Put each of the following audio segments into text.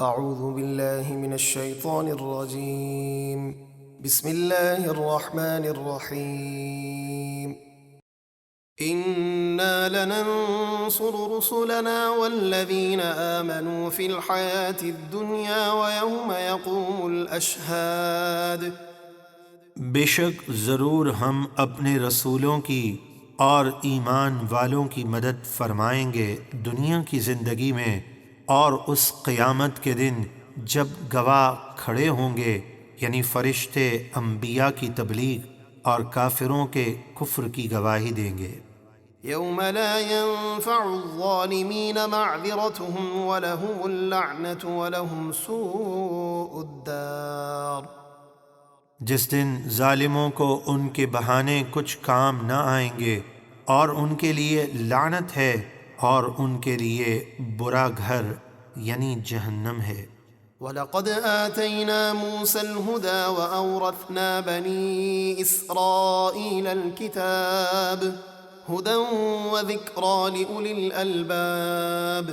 اعوذ باللہ من الشیطان الرجیم بسم اللہ الرحمن الرحیم انا لننصر رسلنا والذین آمنوا فی الحیاة الدنیا ویوم یقوم الاشہاد۔ بے شک ضرور ہم اپنے رسولوں کی اور ایمان والوں کی مدد فرمائیں گے دنیا کی زندگی میں، اور اس قیامت کے دن جب گواہ کھڑے ہوں گے، یعنی فرشتے انبیاء کی تبلیغ اور کافروں کے کفر کی گواہی دیں گے۔ یوم لا ينفع الظالمین معذرتهم ولهم اللعنة ولهم سوء الدار۔ جس دن ظالموں کو ان کے بہانے کچھ کام نہ آئیں گے، اور ان کے لیے لعنت ہے، اور ان کے لیے برا گھر یعنی جہنم ہے۔ وَلَقَدْ آتَيْنَا مُوسَى الْهُدَى وَأَوْرَثْنَا بَنِي إِسْرَائِيلَ الْكِتَابَ هُدًى وَذِكْرَى لِأُولِي الْأَلْبَابِ۔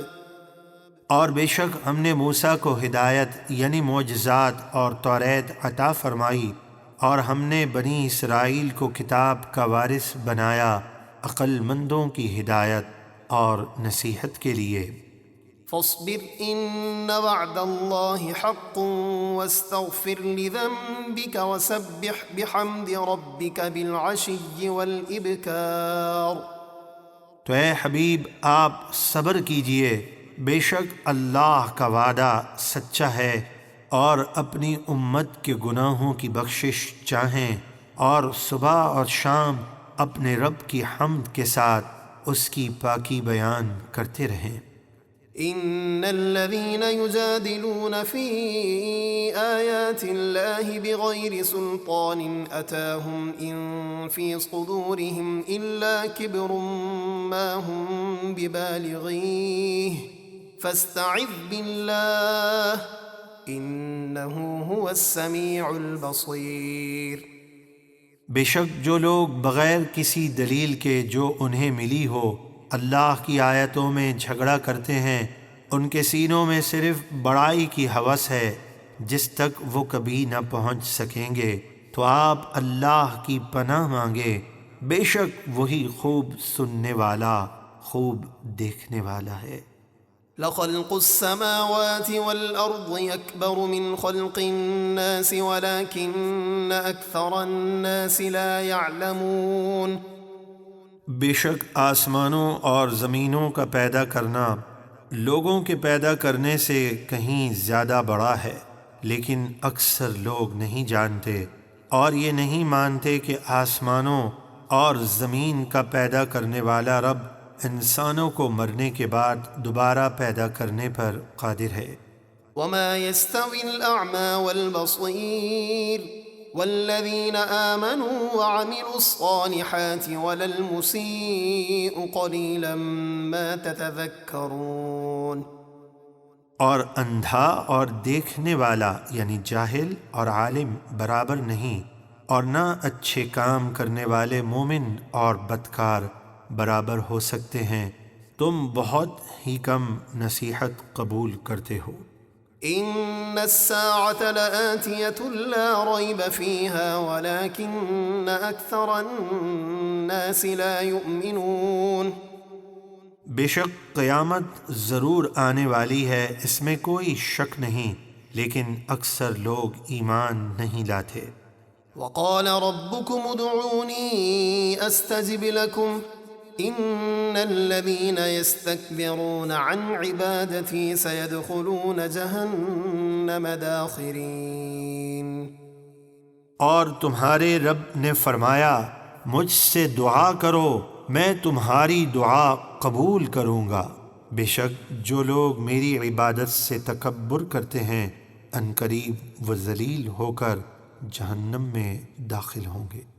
اور بے شک ہم نے موسیٰ کو ہدایت یعنی معجزات اور توریت عطا فرمائی، اور ہم نے بنی اسرائیل کو کتاب کا وارث بنایا، عقل مندوں کی ہدایت اور نصیحت کے لیے۔ فاصبر ان وعد اللہ حق واستغفر لذنبك وسبح بحمد ربك بالعشی والابکار۔ تو اے حبیب آپ صبر کیجئے، بے شک اللہ کا وعدہ سچا ہے، اور اپنی امت کے گناہوں کی بخشش چاہیں، اور صبح اور شام اپنے رب کی حمد کے ساتھ اس کی پاکی بیان کرتے رہیں۔ ان الذين يجادلون في آيات الله بغير سلطان أتاهم إن في صدورهم إلا كبر ما هم ببالغيه فاستعذ بالله إنه هو السميع البصير۔ بے شک جو لوگ بغیر کسی دلیل کے جو انہیں ملی ہو اللہ کی آیتوں میں جھگڑا کرتے ہیں، ان کے سینوں میں صرف بڑائی کی ہوس ہے جس تک وہ کبھی نہ پہنچ سکیں گے، تو آپ اللہ کی پناہ مانگے، بے شک وہی خوب سننے والا خوب دیکھنے والا ہے۔ لخلق السماوات والأرض يكبر من خلق الناس ولكن أكثر الناس لا يعلمون۔ بے شک آسمانوں اور زمینوں کا پیدا کرنا لوگوں کے پیدا کرنے سے کہیں زیادہ بڑا ہے، لیکن اکثر لوگ نہیں جانتے، اور یہ نہیں مانتے کہ آسمانوں اور زمین کا پیدا کرنے والا رب انسانوں کو مرنے کے بعد دوبارہ پیدا کرنے پر قادر ہے۔ وما يستوي الأعمى والبصير والذين آمنوا وعملوا الصالحات ولا المسيء قليلا ما تتذكرون۔ اور اندھا اور دیکھنے والا یعنی جاہل اور عالم برابر نہیں، اور نہ اچھے کام کرنے والے مومن اور بدکار برابر ہو سکتے ہیں، تم بہت ہی کم نصیحت قبول کرتے ہو۔ ان الساعة لآتية لا ريب فيها ولكن اكثر الناس لا يؤمنون۔ بے شک قیامت ضرور آنے والی ہے، اس میں کوئی شک نہیں، لیکن اکثر لوگ ایمان نہیں لاتے۔ وقال ربكم ادعوني استجب لكم ان الذين يستكبرون عن عبادتي سيدخلون جهنم داخرين۔ اور تمہارے رب نے فرمایا مجھ سے دعا کرو میں تمہاری دعا قبول کروں گا، بے شک جو لوگ میری عبادت سے تکبر کرتے ہیں عنقریب وہ ذلیل ہو کر جہنم میں داخل ہوں گے۔